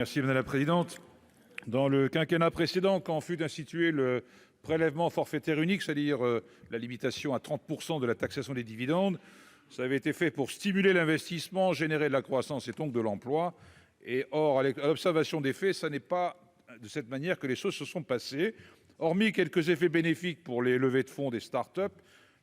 Merci madame la présidente. Dans le quinquennat précédent, quand fut institué le prélèvement forfaitaire unique, c'est-à-dire la limitation à 30% de la taxation des dividendes, ça avait été fait pour stimuler l'investissement, générer de la croissance et donc de l'emploi. Et or, à l'observation des faits, ça n'est pas de cette manière que les choses se sont passées. Hormis quelques effets bénéfiques pour les levées de fonds des startups,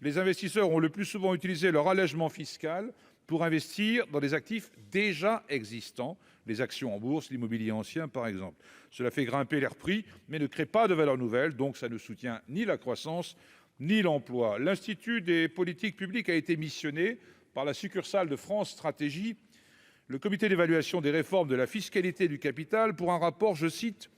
les investisseurs ont le plus souvent utilisé leur allègement fiscal pour investir dans des actifs déjà existants, les actions en bourse, l'immobilier ancien par exemple. Cela fait grimper les prix, mais ne crée pas de valeur nouvelle, donc ça ne soutient ni la croissance ni l'emploi. L'Institut des politiques publiques a été missionné par la succursale de France Stratégie, le comité d'évaluation des réformes de la fiscalité du capital, pour un rapport, je cite,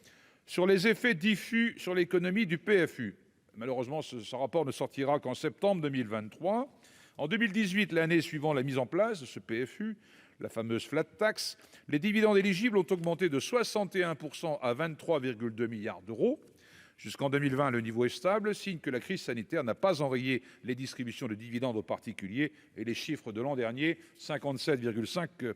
sur les effets diffus sur l'économie du PFU. Malheureusement, ce rapport ne sortira qu'en septembre 2023. En 2018, l'année suivant la mise en place de ce PFU, la fameuse flat tax, les dividendes éligibles ont augmenté de 61% à 23,2 milliards d'euros. Jusqu'en 2020, le niveau est stable, signe que la crise sanitaire n'a pas enrayé les distributions de dividendes aux particuliers, et les chiffres de l'an dernier, 57,5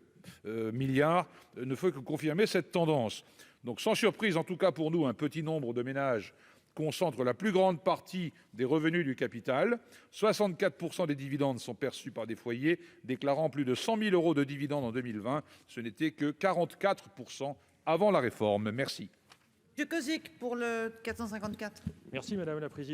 milliards, ne font que confirmer cette tendance. Donc sans surprise, en tout cas pour nous, un petit nombre de ménages concentre la plus grande partie des revenus du capital. 64% des dividendes sont perçus par des foyers déclarant plus de 100 000 euros de dividendes en 2020. Ce n'était que 44% avant la réforme. Merci. Monsieur Cozic pour le 454. Merci madame la présidente.